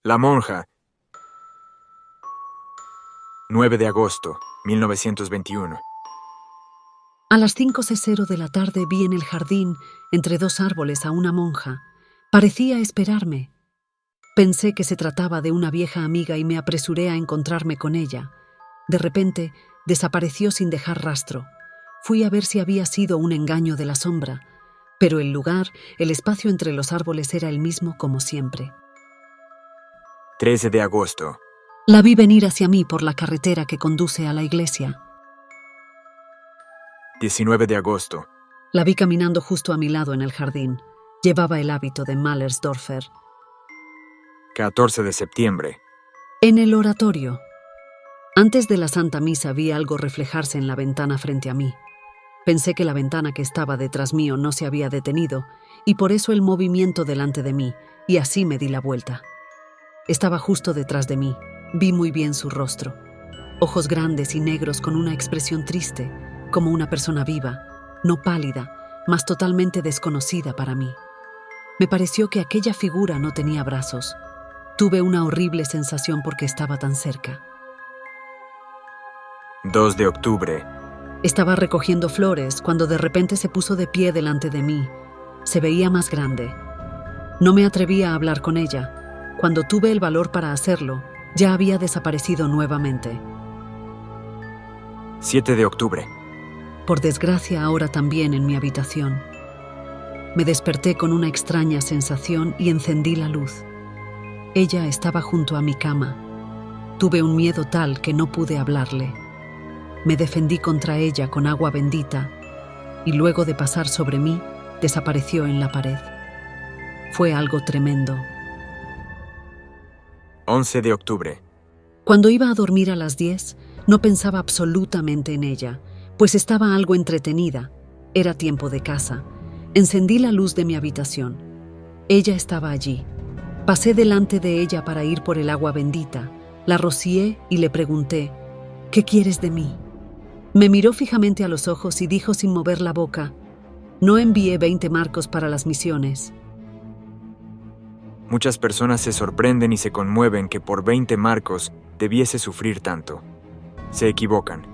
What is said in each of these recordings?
La monja. 9 de agosto, 1921. A las 5:00 de la tarde vi en el jardín, entre dos árboles, a una monja. Parecía esperarme. Pensé que se trataba de una vieja amiga y me apresuré a encontrarme con ella. De repente, desapareció sin dejar rastro. Fui a ver si había sido un engaño de la sombra, pero el lugar, el espacio entre los árboles era el mismo como siempre. 13 de agosto. La vi venir hacia mí por la carretera que conduce a la iglesia. 19 de agosto. La vi caminando justo a mi lado en el jardín. Llevaba el hábito de Malersdorfer. 14 de septiembre. En el oratorio. Antes de la Santa Misa vi algo reflejarse en la ventana frente a mí. Pensé que la ventana que estaba detrás mío no se había detenido, y por eso el movimiento delante de mí, y así me di la vuelta. Estaba justo detrás de mí. Vi muy bien su rostro. Ojos grandes y negros con una expresión triste, como una persona viva, no pálida, mas totalmente desconocida para mí. Me pareció que aquella figura no tenía brazos. Tuve una horrible sensación porque estaba tan cerca. 2 de octubre. Estaba recogiendo flores cuando de repente se puso de pie delante de mí. Se veía más grande. No me atrevía a hablar con ella. Cuando tuve el valor para hacerlo, ya había desaparecido nuevamente. 7 de octubre. Por desgracia, ahora también en mi habitación. Me desperté con una extraña sensación y encendí la luz. Ella estaba junto a mi cama. Tuve un miedo tal que no pude hablarle. Me defendí contra ella con agua bendita y luego de pasar sobre mí, desapareció en la pared. Fue algo tremendo. 11 de octubre. Cuando iba a dormir a las 10, no pensaba absolutamente en ella, pues estaba algo entretenida. Era tiempo de casa. Encendí la luz de mi habitación. Ella estaba allí. Pasé delante de ella para ir por el agua bendita. La rocié y le pregunté, ¿qué quieres de mí? Me miró fijamente a los ojos y dijo sin mover la boca, no envié 20 marcos para las misiones. Muchas personas se sorprenden y se conmueven que por 20 marcos debiese sufrir tanto. Se equivocan.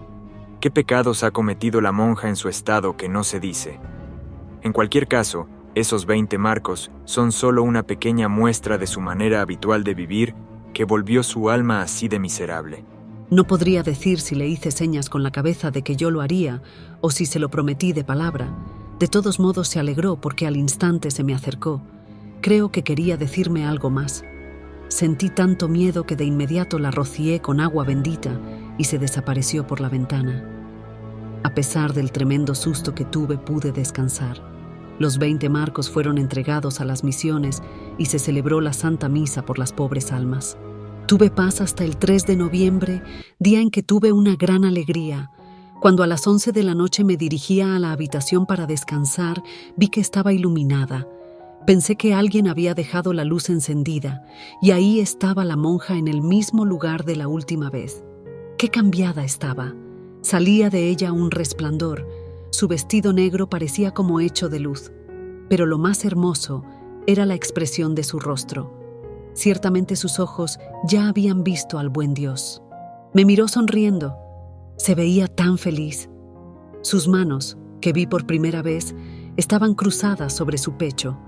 ¿Qué pecados ha cometido la monja en su estado que no se dice? En cualquier caso, esos 20 marcos son solo una pequeña muestra de su manera habitual de vivir que volvió su alma así de miserable. No podría decir si le hice señas con la cabeza de que yo lo haría o si se lo prometí de palabra. De todos modos se alegró porque al instante se me acercó. Creo que quería decirme algo más. Sentí tanto miedo que de inmediato la rocié con agua bendita y se desapareció por la ventana. A pesar del tremendo susto que tuve, pude descansar. Los 20 marcos fueron entregados a las misiones y se celebró la Santa Misa por las pobres almas. Tuve paz hasta el 3 de noviembre, día en que tuve una gran alegría. Cuando a las 11 de la noche me dirigía a la habitación para descansar, vi que estaba iluminada. Pensé que alguien había dejado la luz encendida, y ahí estaba la monja en el mismo lugar de la última vez. ¡Qué cambiada estaba! Salía de ella un resplandor. Su vestido negro parecía como hecho de luz, pero lo más hermoso era la expresión de su rostro. Ciertamente sus ojos ya habían visto al buen Dios. Me miró sonriendo. Se veía tan feliz. Sus manos, que vi por primera vez, estaban cruzadas sobre su pecho.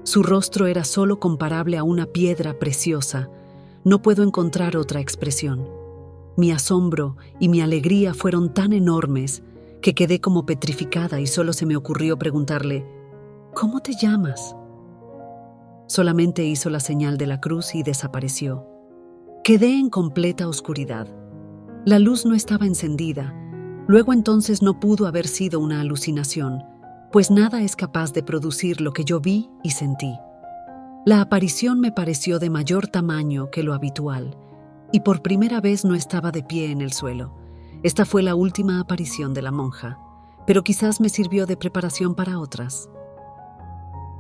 Su rostro era solo comparable a una piedra preciosa. No puedo encontrar otra expresión. Mi asombro y mi alegría fueron tan enormes que quedé como petrificada y solo se me ocurrió preguntarle, ¿cómo te llamas? Solamente hizo la señal de la cruz y desapareció. Quedé en completa oscuridad. La luz no estaba encendida. Luego entonces no pudo haber sido una alucinación, pues nada es capaz de producir lo que yo vi y sentí. La aparición me pareció de mayor tamaño que lo habitual, y por primera vez no estaba de pie en el suelo. Esta fue la última aparición de la monja, pero quizás me sirvió de preparación para otras.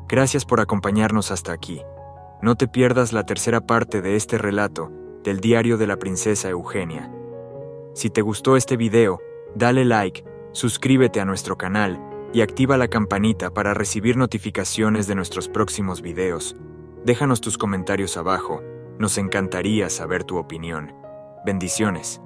Gracias por acompañarnos hasta aquí. No te pierdas la tercera parte de este relato del diario de la princesa Eugenia. Si te gustó este video, dale like, suscríbete a nuestro canal y activa la campanita para recibir notificaciones de nuestros próximos videos. Déjanos tus comentarios abajo Nos encantaría saber tu opinión. Bendiciones.